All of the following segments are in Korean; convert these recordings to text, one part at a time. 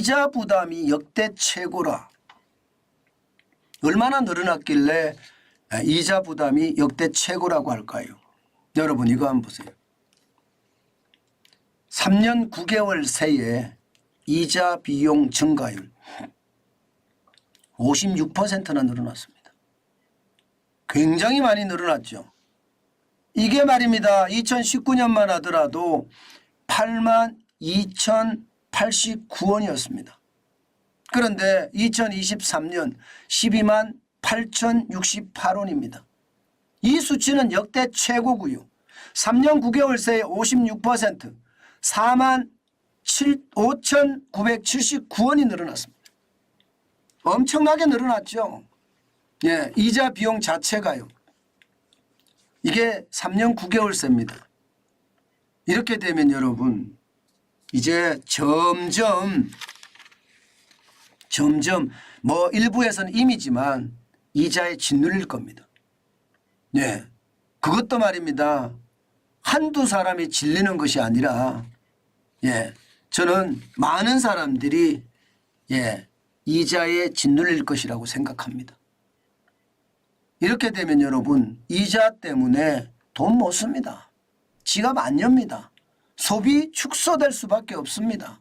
이자 부담이 역대 최고라. 얼마나 늘어났길래 이자 부담이 역대 최고라고 할까요? 여러분 이거 한번 보세요. 3년 9개월 새에 이자 비용 증가율 56%나 늘어났습니다. 굉장히 많이 늘어났죠. 이게 말입니다. 2019년만 하더라도 82,089원이었습니다. 그런데 2023년 128,068원입니다. 이 수치는 역대 최고고요. 3년 9개월 새에 56% 45,979원이 늘어났습니다. 엄청나게 늘어났죠. 예, 이자 비용 자체가요. 이게 3년 9개월 새입니다. 이렇게 되면 여러분 이제 점점 뭐 일부에서는 임이지만 이자에 짓눌릴 겁니다. 네, 그것도 말입니다. 한두 사람이 질리는 것이 아니라 저는 많은 사람들이 이자에 짓눌릴 것이라고 생각합니다. 이렇게 되면 여러분 이자 때문에 돈 못 씁니다. 지갑 안 엽니다. 소비 축소될 수밖에 없습니다.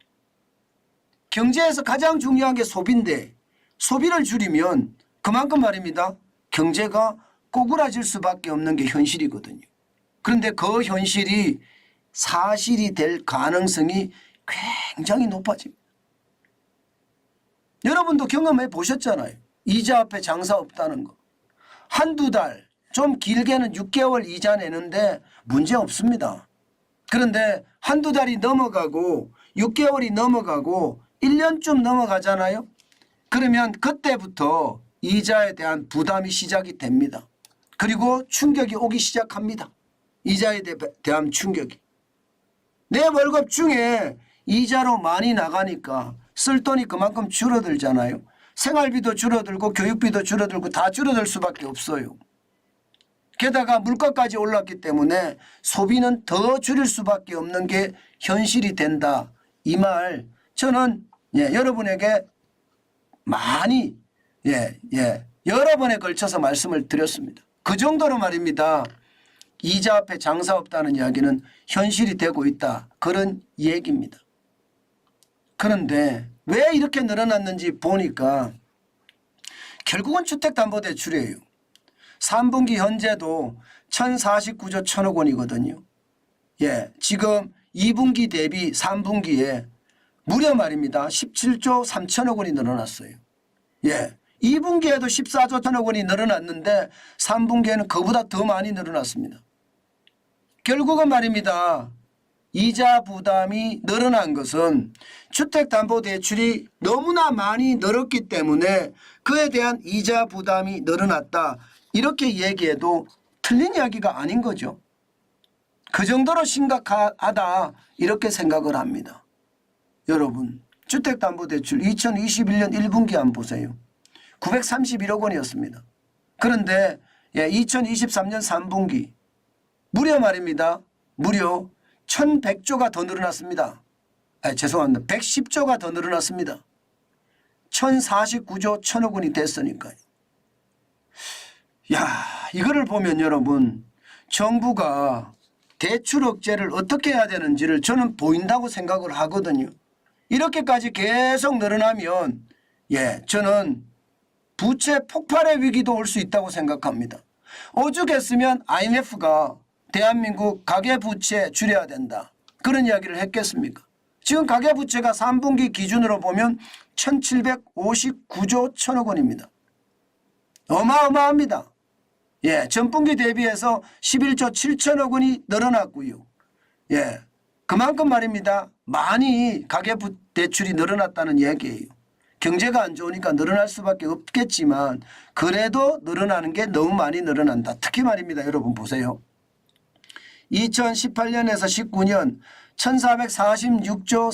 경제에서 가장 중요한 게 소비인데 소비를 줄이면 그만큼 말입니다. 경제가 꼬꾸라질 수밖에 없는 게 현실이거든요. 그런데 그 현실이 사실이 될 가능성이 굉장히 높아집니다. 여러분도 경험해 보셨잖아요. 이자 앞에 장사 없다는 거. 한두 달, 좀 길게는 6개월 이자 내는데 문제 없습니다. 그런데 한두 달이 넘어가고 6개월이 넘어가고 1년쯤 넘어가잖아요. 그러면 그때부터 이자에 대한 부담이 시작이 됩니다. 그리고 충격이 오기 시작합니다. 이자에 대한 충격이. 내 월급 중에 이자로 많이 나가니까 쓸 돈이 그만큼 줄어들잖아요. 생활비도 줄어들고 교육비도 줄어들고 다 줄어들 수밖에 없어요. 게다가 물가까지 올랐기 때문에 소비는 더 줄일 수밖에 없는 게 현실이 된다. 이 말 저는 여러분에게 많이 여러 번에 걸쳐서 말씀을 드렸습니다. 그 정도로 말입니다. 이자 앞에 장사 없다는 이야기는 현실이 되고 있다. 그런 얘기입니다. 그런데 왜 이렇게 늘어났는지 보니까 결국은 주택담보대출이에요. 3분기 현재도 1,049조 1,000억 원이거든요. 지금 2분기 대비 3분기에 무려 말입니다. 17조 3천억 원이 늘어났어요. 2분기에도 14조 1천억 원이 늘어났는데 3분기에는 그보다 더 많이 늘어났습니다. 결국은 말입니다. 이자 부담이 늘어난 것은 주택담보대출이 너무나 많이 늘었기 때문에 그에 대한 이자 부담이 늘어났다. 이렇게 얘기해도 틀린 이야기가 아닌 거죠. 그 정도로 심각하다 이렇게 생각을 합니다. 여러분 주택담보대출 2021년 1분기 한번 보세요. 931억 원이었습니다. 그런데 2023년 3분기 무려 말입니다. 무려 1100조가 더 늘어났습니다. 죄송합니다. 110조가 더 늘어났습니다. 1049조 1,000억 원이 됐으니까요. 이거를 보면 여러분 정부가 대출 억제를 어떻게 해야 되는지를 저는 보인다고 생각을 하거든요. 이렇게까지 계속 늘어나면 저는 부채 폭발의 위기도 올 수 있다고 생각합니다. 오죽했으면 IMF가 대한민국 가계부채 줄여야 된다. 그런 이야기를 했겠습니까? 지금 가계부채가 3분기 기준으로 보면 1,759조 1,000억 원입니다. 어마어마합니다. 전분기 대비해서 11조 7천억 원이 늘어났고요. 그만큼 말입니다. 많이 가계부대출이 늘어났다는 얘기예요. 경제가 안 좋으니까 늘어날 수밖에 없겠지만 그래도 늘어나는 게 너무 많이 늘어난다. 특히 말입니다. 여러분 보세요. 2018년에서 19년 1446조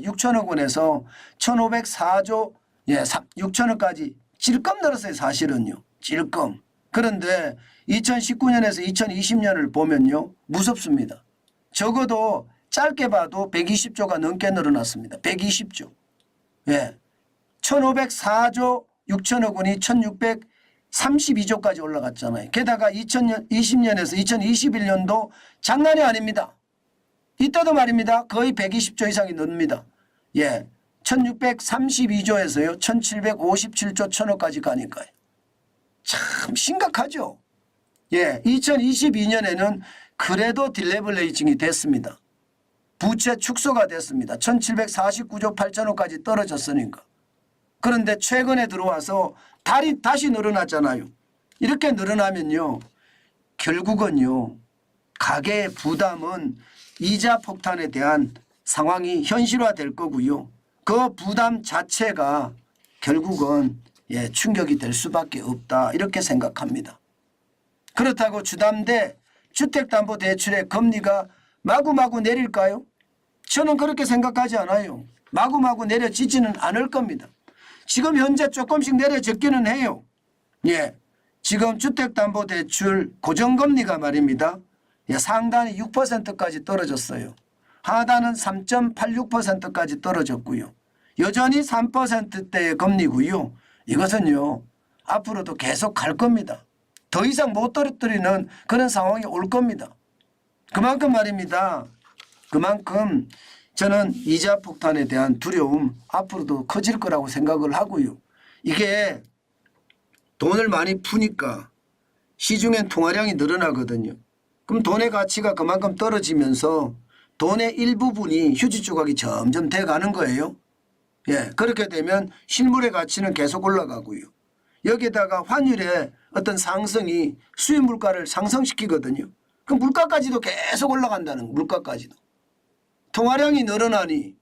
6천억 원에서 1504조 6천억까지 찔끔 늘었어요. 사실은요. 찔끔. 그런데 2019년에서 2020년을 보면요. 무섭습니다. 적어도 짧게 봐도 120조가 넘게 늘어났습니다. 120조. 예. 1504조 6천억 원이 1632조까지 올라갔잖아요. 게다가 2020년에서 2021년도 장난이 아닙니다. 이때도 말입니다. 거의 120조 이상이 넘습니다. 예. 1632조에서요. 1757조 1000억까지 가니까요. 참 심각하죠. 예. 2022년에는 그래도 딜레버레이징이 됐습니다. 부채 축소가 됐습니다. 1749조 8천억까지 떨어졌으니까. 그런데 최근에 들어와서 다시 늘어났잖아요. 이렇게 늘어나면요. 결국은요. 가계의 부담은 이자 폭탄에 대한 상황이 현실화될 거고요. 그 부담 자체가 결국은 충격이 될 수밖에 없다. 이렇게 생각합니다. 그렇다고 주담대 주택담보대출의 금리가 마구마구 내릴까요? 저는 그렇게 생각하지 않아요. 마구마구 내려지지는 않을 겁니다. 지금 현재 조금씩 내려졌기는 해요. 예, 지금 주택담보대출 고정금리가 말입니다. 상단이 6%까지 떨어졌어요. 하단은 3.86%까지 떨어졌고요. 여전히 3%대의 금리고요. 이것은요. 앞으로도 계속 갈 겁니다. 더 이상 못 떨어뜨리는 그런 상황이 올 겁니다. 그만큼 말입니다. 그만큼 저는 이자 폭탄에 대한 두려움 앞으로도 커질 거라고 생각을 하고요. 이게 돈을 많이 푸니까 시중엔 통화량이 늘어나거든요. 그럼 돈의 가치가 그만큼 떨어지면서 돈의 일부분이 휴지 조각이 점점 돼가는 거예요. 예, 그렇게 되면 실물의 가치는 계속 올라가고요. 여기에다가 환율의 어떤 상승이 수입 물가를 상승시키거든요. 그럼 물가까지도 계속 올라간다는 거, 물가까지도. 통화량이 늘어나니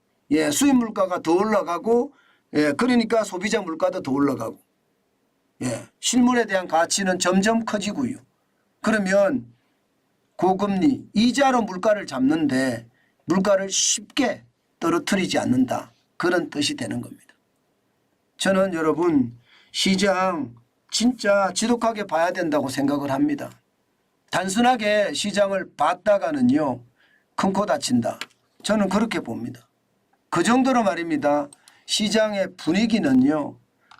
수입 물가가 더 올라가고 그러니까 소비자 물가도 더 올라가고 실물에 대한 가치는 점점 커지고요. 그러면 고금리 이자로 물가를 잡는데 물가를 쉽게 떨어뜨리지 않는다. 그런 뜻이 되는 겁니다. 저는 여러분 시장 진짜 지독하게 봐야 된다고 생각을 합니다. 단순하게 시장을 봤다가는요. 큰 코 다친다. 저는 그렇게 봅니다. 그 정도로 말입니다. 시장의 분위기는요.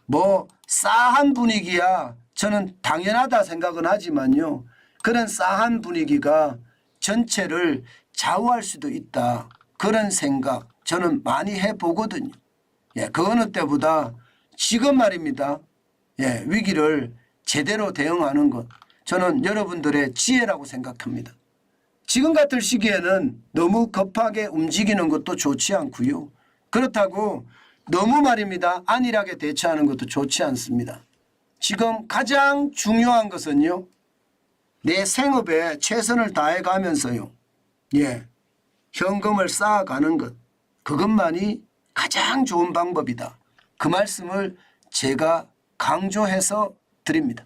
뭐 싸한 분위기야 저는 당연하다 생각은 하지만요. 그런 싸한 분위기가 전체를 좌우할 수도 있다. 그런 생각 저는 많이 해보거든요. 그 어느 때보다 지금 말입니다. 위기를 제대로 대응하는 것 저는 여러분들의 지혜라고 생각합니다. 지금 같은 시기에는 너무 급하게 움직이는 것도 좋지 않고요. 그렇다고 너무 말입니다. 안일하게 대처하는 것도 좋지 않습니다. 지금 가장 중요한 것은요. 내 생업에 최선을 다해가면서요. 현금을 쌓아가는 것. 그것만이 가장 좋은 방법이다. 그 말씀을 제가 강조해서 드립니다.